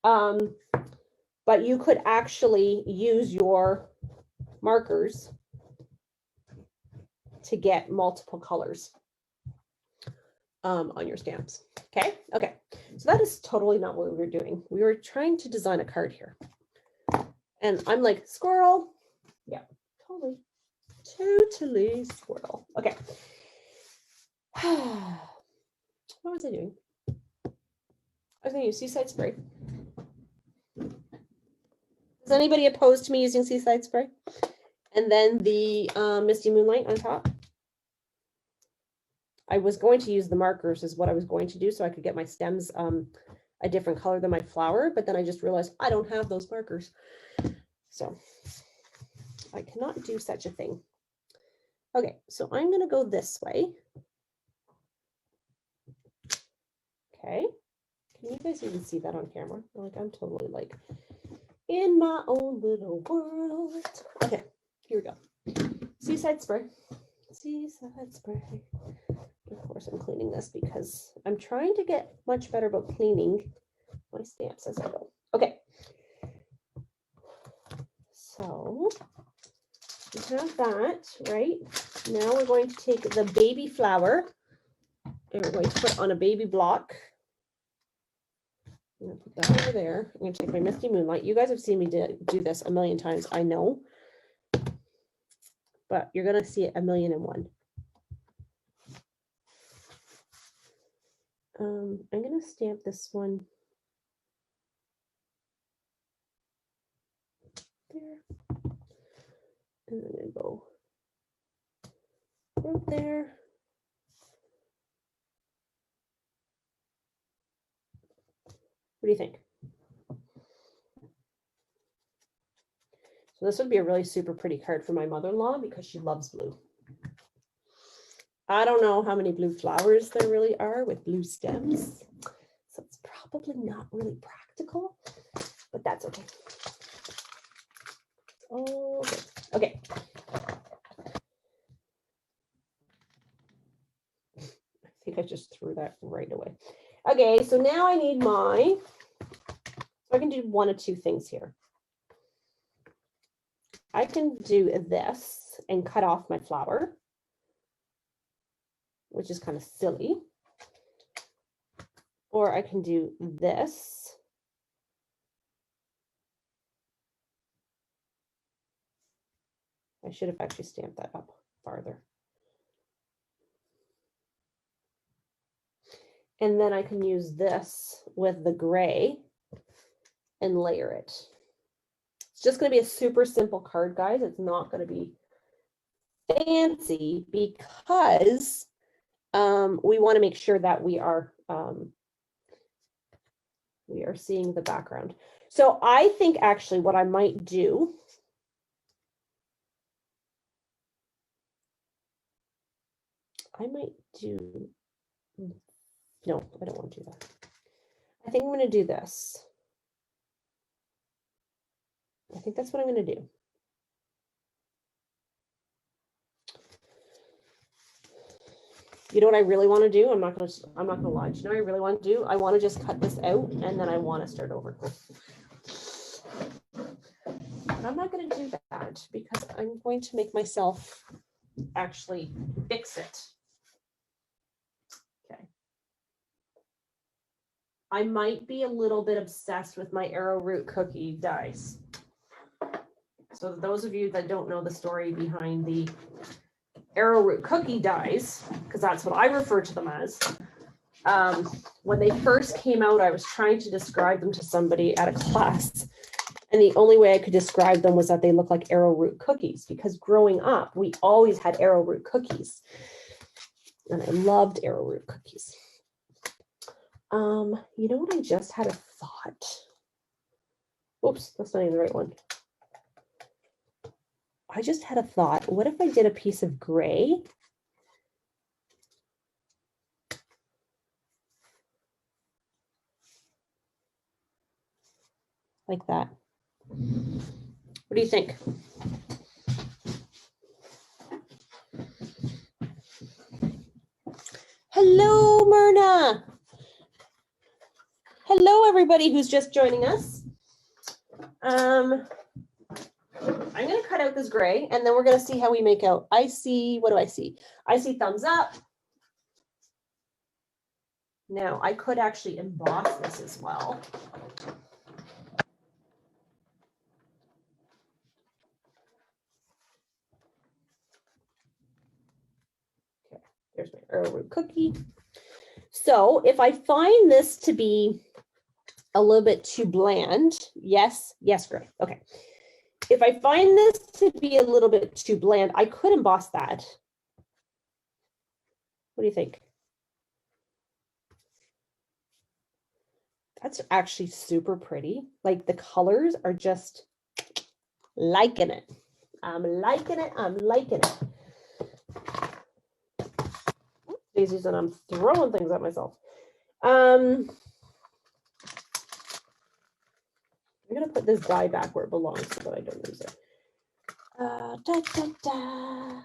But you could actually use your markers to get multiple colors on your stamps. Okay. Okay. So that is totally not what we were doing. We were trying to design a card here. And I'm like, squirrel. Yeah, totally squirrel. Okay. What was I doing? I was going to use Seaside Spray. Is anybody opposed to me using Seaside Spray? And then the Misty Moonlight on top. I was going to use the markers is what I was going to do so I could get my stems a different color than my flower, but then I just realized I don't have those markers. So I cannot do such a thing. Okay, so I'm going to go this way. Okay. Can you guys even see that on camera? Like I'm totally like in my own little world. Okay, here we go. Seaside spray. Seaside spray. Of course, I'm cleaning this because I'm trying to get much better about cleaning my stamps as I go. Okay. So we have that, right? Now we're going to take the baby flower and we're going to put on a baby block. I'm going to put that over there. I'm going to take my Misty Moonlight. You guys have seen me do this a million times, I know. But you're going to see it 1,000,001. I'm going to stamp this one there. And I'm going to go right there. What do you think? So this would be a really super pretty card for my mother-in-law because she loves blue. I don't know how many blue flowers there really are with blue stems. So it's probably not really practical, but that's okay. Oh, good. Okay. I think I just threw that right away. Okay, so now I need my, so I can do one of two things here. I can do this and cut off my flower, which is kind of silly. Or I can do this. I should have actually stamped that up farther. And then I can use this with the gray and layer it. It's just going to be a super simple card, guys. It's not going to be fancy because we want to make sure that we are seeing the background. So I think actually what I might do no, I don't want to do that. I think I'm going to do this. I think that's what I'm going to do. You know what I really want to do? I'm not going to lie. Do you know what I really want to do? I want to just cut this out and then I want to start over. But I'm not going to do that because I'm going to make myself actually fix it. Okay. I might be a little bit obsessed with my arrowroot cookie dies. So those of you that don't know the story behind the arrowroot cookie dies, because that's what I refer to them as. When they first came out, I was trying to describe them to somebody at a class. And the only way I could describe them was that they look like arrowroot cookies, because growing up, we always had arrowroot cookies. And I loved arrowroot cookies. You know what? I just had a thought. Oops, that's not even the right one. I just had a thought. What if I did a piece of gray? Like that. What do you think? Hello, Myrna. Hello, everybody who's just joining us. I'm going to cut out this gray, and then we're going to see how we make out. I see, what do I see? I see thumbs up. Now, I could actually emboss this as well. Okay, there's my arrowroot cookie. So if I find this to be a little bit too bland, yes, Gray, okay. If I find this to be a little bit too bland, I could emboss that. What do you think? That's actually super pretty. Like the colors are just liking it. I'm liking it. I'm liking it. Daisies, and I'm throwing things at myself. I'm going to put this die back where it belongs so that I don't lose it. Da, da, da.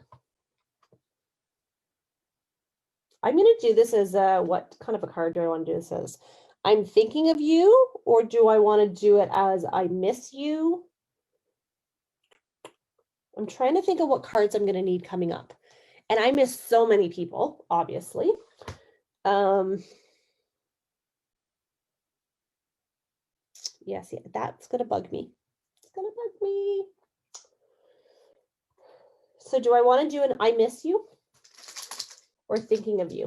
I'm going to do this as what kind of a card do I want to do this as? I'm thinking of you, or do I want to do it as I miss you? I'm trying to think of what cards I'm going to need coming up. And I miss so many people, obviously. Yes, yeah, that's going to bug me. It's going to bug me. So do I want to do an I miss you or thinking of you?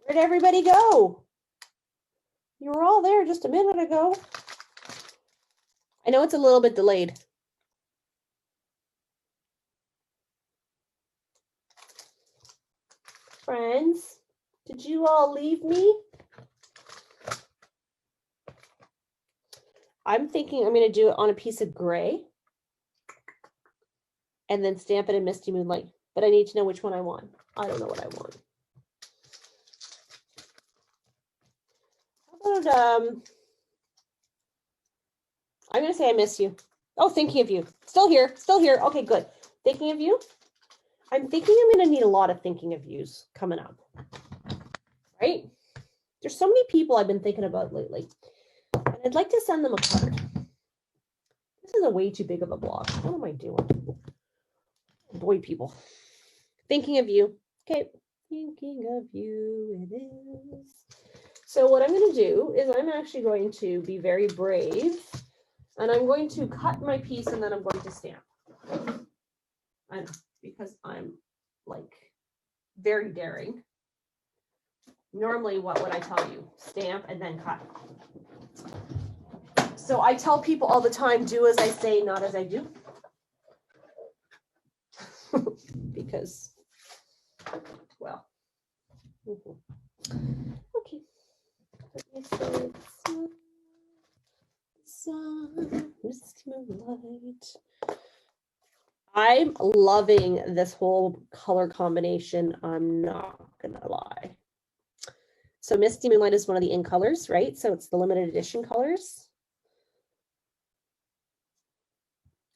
Where'd everybody go? You were all there just a minute ago. I know it's a little bit delayed. Friends, did you all leave me? I'm thinking I'm going to do it on a piece of gray and then stamp it in Misty Moonlight. But I need to know which one I want. I don't know what I want. How about, I'm going to say I miss you. Oh, thinking of you. Still here. Still here. Okay, good. Thinking of you. I'm thinking I'm going to need a lot of thinking of yous coming up. Right? There's so many people I've been thinking about lately. And I'd like to send them a card. This is a way too big of a block. What am I doing? Boy, people. Thinking of you. Okay. Thinking of you it is. So what I'm going to do is I'm actually going to be very brave. And I'm going to cut my piece and then I'm going to stamp. I know, because I'm like very daring. Normally, what would I tell you? Stamp and then cut. So I tell people all the time, do as I say, not as I do. Because, well, okay. I'm loving this whole color combination. I'm not gonna lie. So Misty Moonlight is one of the in colors, right? So it's the limited edition colors.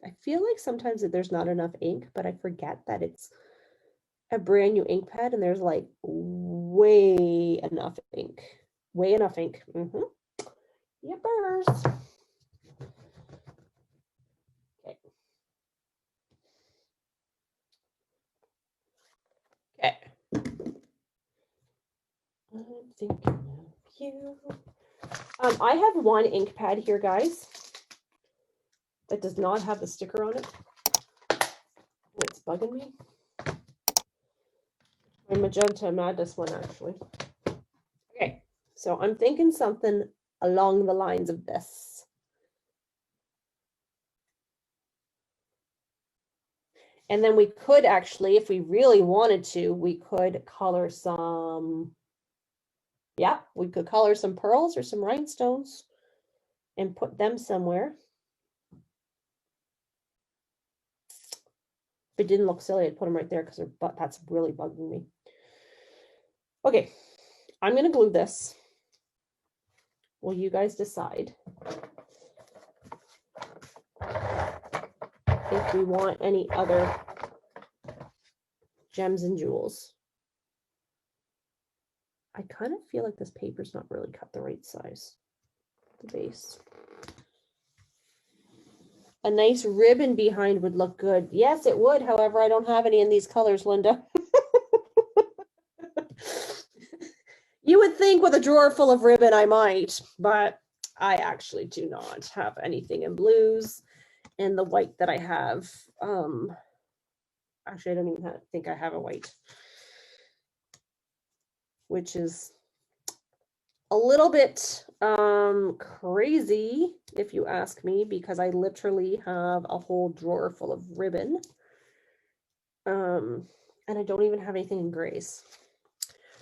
I feel like sometimes that there's not enough ink, but I forget that it's a brand new ink pad and there's like way enough ink. Way enough ink. Yippers. Okay. Okay. I'm thinking of you. I have one ink pad here, guys, that does not have the sticker on it. It's bugging me. My Magenta Madness one, actually. Okay, so I'm thinking something along the lines of this. And then we could actually, if we really wanted to, we could color some, yeah, we could color some pearls or some rhinestones and put them somewhere. If it didn't look silly, I'd put them right there because that's really bugging me. Okay, I'm going to glue this. Will you guys decide if we want any other gems and jewels? I kind of feel like this paper's not really cut the right size. The base. A nice ribbon behind would look good. Yes, it would. However, I don't have any in these colors, Linda. You would think with a drawer full of ribbon I might, but I actually do not have anything in blues. And the white that I have, actually, I don't even think I have a white, which is a little bit crazy, if you ask me, because I literally have a whole drawer full of ribbon. And I don't even have anything in grays.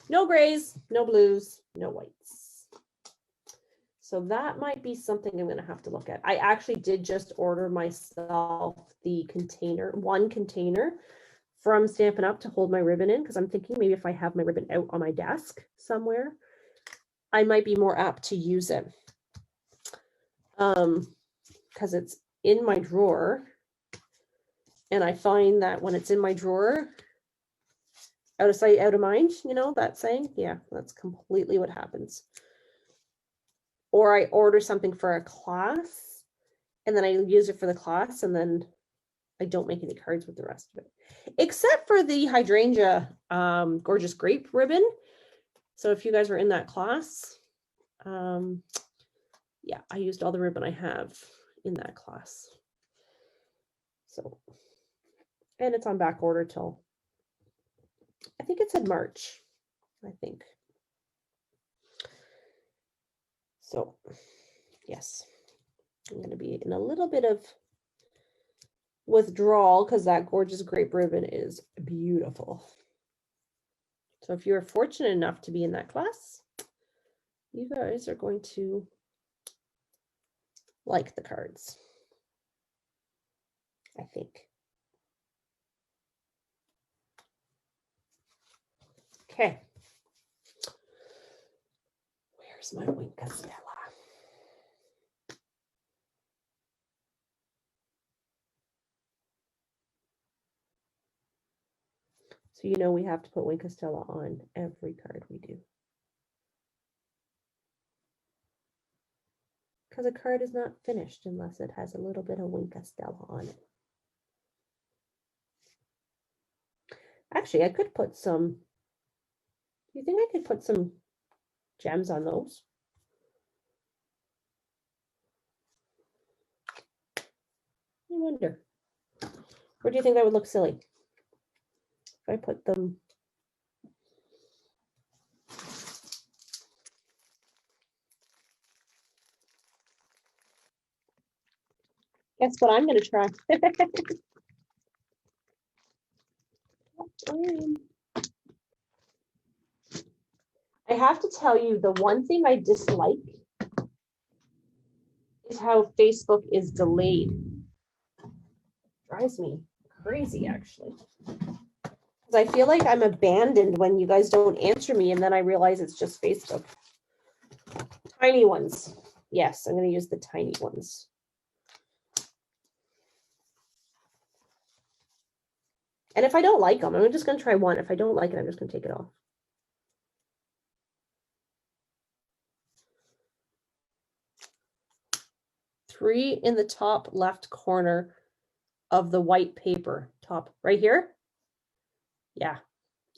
No grays, no blues, no whites. So that might be something I'm going to have to look at. I actually did just order myself the container, one container from Stampin' Up! To hold my ribbon in, because I'm thinking maybe if I have my ribbon out on my desk somewhere, I might be more apt to use it. Because it's in my drawer. And I find that when it's in my drawer, out of sight, out of mind, you know, that saying? Yeah, that's completely what happens. Or I order something for a class and then I use it for the class and then I don't make any cards with the rest of it. Except for the hydrangea gorgeous grape ribbon. So if you guys were in that class, yeah, I used all the ribbon I have in that class. So, and it's on back order till, I think it said March, I think. So, yes, I'm going to be in a little bit of withdrawal because that gorgeous grape ribbon is beautiful. So if you're fortunate enough to be in that class, you guys are going to like the cards, I think. Okay. Where's my Wink Castella? So you know we have to put Wink Castella on every card we do. Because a card is not finished unless it has a little bit of Wink Castella on it. Actually, I could put some, do you think I could put some gems on those? I wonder. Or do you think that would look silly? If I put them. Guess what I'm going to try? I have to tell you, the one thing I dislike is how Facebook is delayed. Drives me crazy, actually. Because I feel like I'm abandoned when you guys don't answer me, and then I realize it's just Facebook. Tiny ones. Yes, I'm going to use the tiny ones. And if I don't like them, I'm just going to try one. If I don't like it, I'm just going to take it off. Three in the top left corner of the white paper. Top right here. Yeah,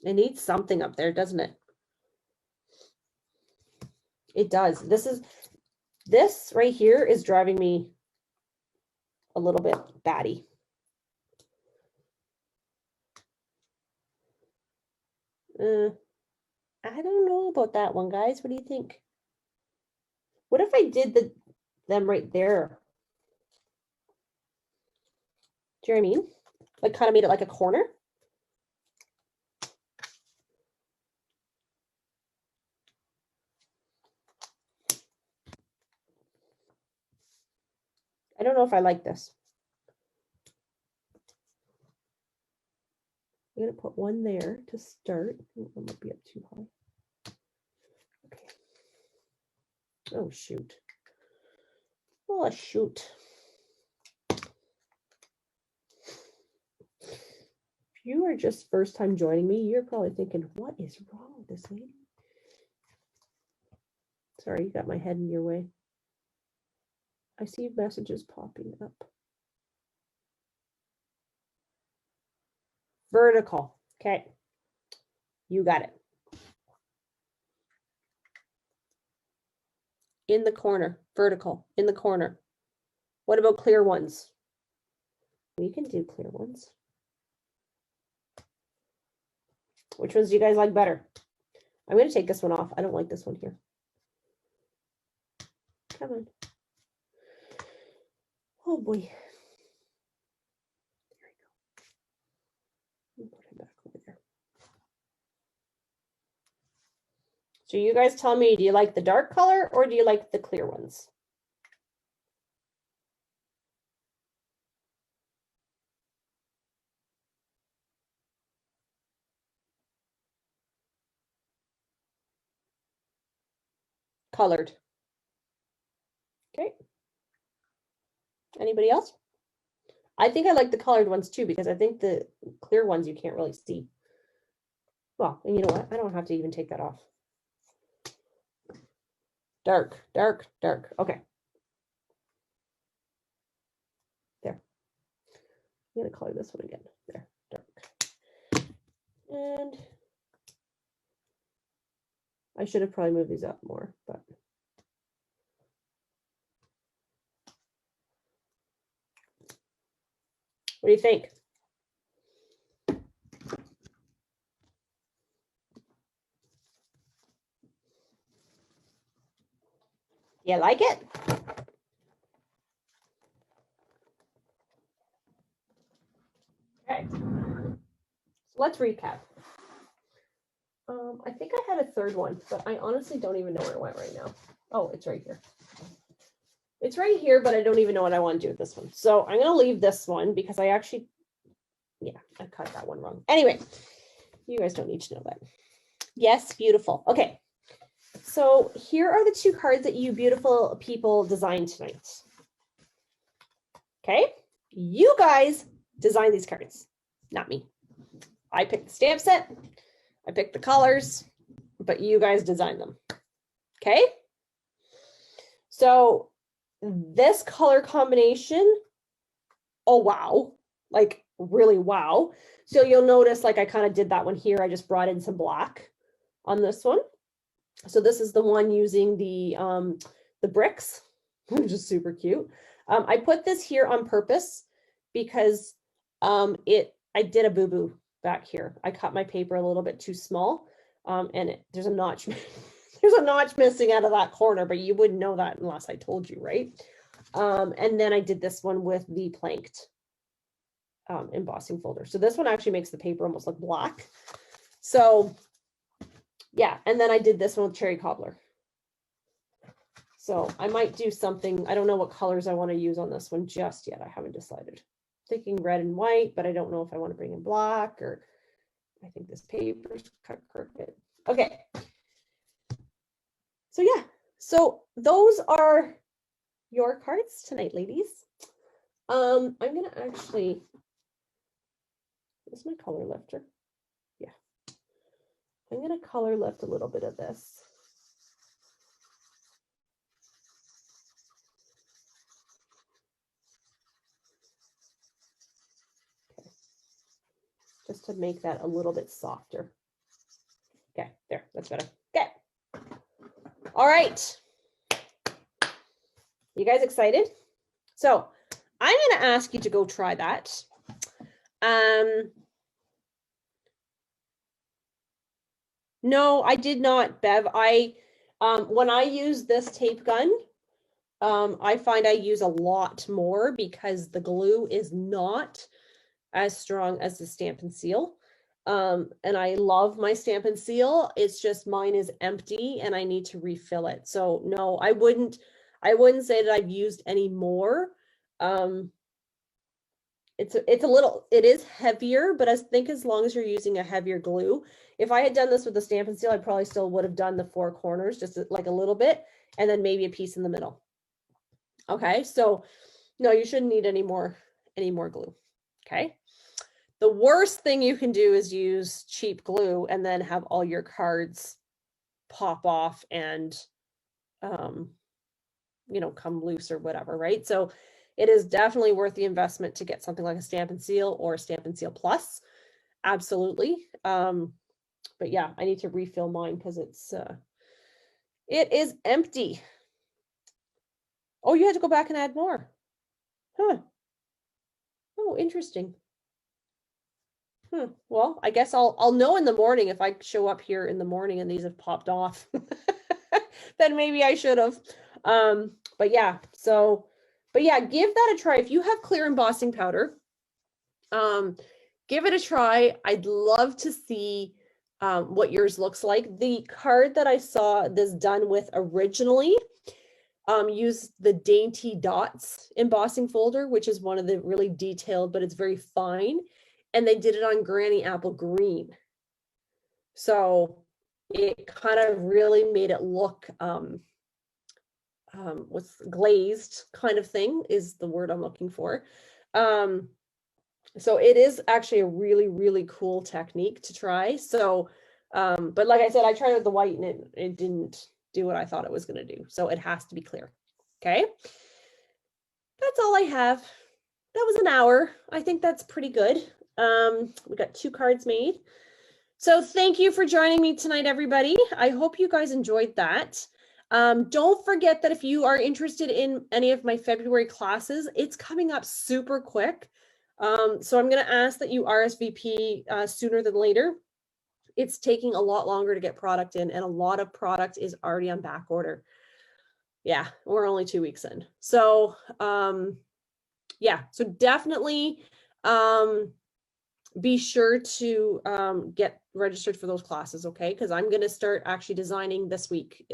it needs something up there, doesn't it? It does. This right here is driving me a little bit batty. I don't know about that one, guys. What do you think? What if I did them right there? Do you know what I mean? Like kind of made it like a corner. I don't know if I like this. I'm going to put one there to start. It might be up too high. Okay. Oh, shoot. Oh, shoot. If you are just first time joining me, you're probably thinking, what is wrong with this lady? Sorry, you got my head in your way. I see messages popping up. Vertical. Okay. You got it. In the corner. Vertical. In the corner. What about clear ones? We can do clear ones. Which ones do you guys like better? I'm going to take this one off. I don't like this one here. Come on. Oh boy. There we go. Put it back over there. So you guys tell me, do you like the dark color or do you like the clear ones? Colored. Okay. Anybody else? I think I like the colored ones too, because I think the clear ones you can't really see. Well, and you know what? I don't have to even take that off. Dark, dark, dark. Okay. There. I'm going to color this one again. There, dark. And I should have probably moved these up more, but. What do you think? You like it? Okay. So let's recap. I think I had a third one, but I honestly don't even know where it went right now. Oh, it's right here. It's right here, but I don't even know what I want to do with this one. So I'm going to leave this one because I actually, yeah, I cut that one wrong. Anyway, you guys don't need to know that. Yes, beautiful. Okay. So here are the two cards that you beautiful people designed tonight. Okay. You guys designed these cards, not me. I picked the stamp set. I picked the colors, but you guys designed them. Okay. So this color combination, oh, wow. Like really, wow. So you'll notice like I kind of did that one here. I just brought in some black on this one. So this is the one using the bricks, which is super cute. I put this here on purpose because I did a boo-boo back here. I cut my paper a little bit too small, and there's a notch. There's a notch missing out of that corner, but you wouldn't know that unless I told you, right? And then I did this one with the planked embossing folder. So this one actually makes the paper almost look black. So yeah, and then I did this one with cherry cobbler. So I might do something. I don't know what colors I want to use on this one just yet. I haven't decided. Thinking red and white, but I don't know if I want to bring in black or I think this paper's cut crooked. Okay. So yeah, so those are your cards tonight, ladies. I'm gonna actually, is my color lifter? Yeah. I'm gonna color lift a little bit of this. Okay. Just to make that a little bit softer. Okay, there, that's better. Okay. All right. You guys excited? So I'm going to ask you to go try that. No, I did not, Bev. When I use this tape gun, I find I use a lot more because the glue is not as strong as the Stamp and Seal. And I love my Stamp and Seal. It's just mine is empty and I need to refill it. So no, I wouldn't say that I've used any more. It's a little, it is heavier, but I think as long as you're using a heavier glue, if I had done this with the Stamp and Seal, I probably still would have done the four corners, just like a little bit, and then maybe a piece in the middle. Okay, so no, you shouldn't need any more glue. Okay. The worst thing you can do is use cheap glue and then have all your cards pop off and, you know, come loose or whatever, right? So it is definitely worth the investment to get something like a Stamp and Seal or a Stamp and Seal Plus. Absolutely. But yeah, I need to refill mine because it is empty. Oh, you had to go back and add more. Huh. Oh, interesting. Well, I guess I'll know in the morning if I show up here in the morning and these have popped off. Then maybe I should have. But yeah, give that a try. If you have clear embossing powder, give it a try. I'd love to see what yours looks like. The card that I saw this done with originally used the Dainty Dots embossing folder, which is one of the really detailed, but it's very fine. And they did it on Granny Apple Green. So it kind of really made it look what's glazed kind of thing is the word I'm looking for. So it is actually a really, really cool technique to try. So, but like I said, I tried with the white and it didn't do what I thought it was going to do. So it has to be clear. Okay. That's all I have. That was an hour. I think that's pretty good. We got 2 cards made. So thank you for joining me tonight, everybody. I hope you guys enjoyed that. Don't forget that if you are interested in any of my February classes, it's coming up super quick. So I'm going to ask that you RSVP sooner than later. It's taking a lot longer to get product in, and a lot of product is already on back order. Yeah, we're only 2 weeks in. So yeah, so definitely be sure to get registered for those classes, okay? Because I'm going to start actually designing this week.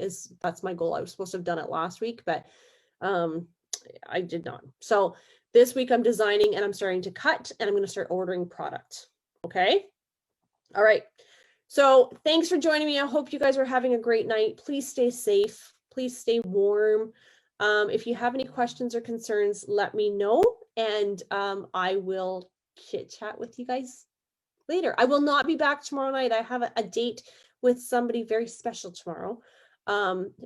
That's my goal. I was supposed to have done it last week, but I did not. So this week I'm designing and I'm starting to cut, and I'm going to start ordering product. Okay. All right. So thanks for joining me. I hope you guys are having a great night. Please stay safe. Please stay warm. If you have any questions or concerns, let me know, and I will chit chat with you guys later. I will not be back tomorrow night. I have a date with somebody very special tomorrow.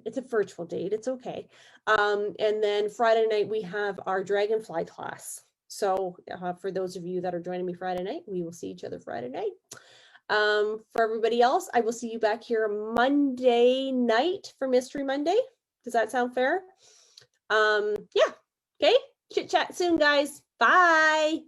It's a virtual date. It's okay. And then Friday night, we have our Dragonfly class. So for those of you that are joining me Friday night, we will see each other Friday night. For everybody else, I will see you back here Monday night for Mystery Monday. Does that sound fair? Yeah. Okay. Chit chat soon, guys. Bye.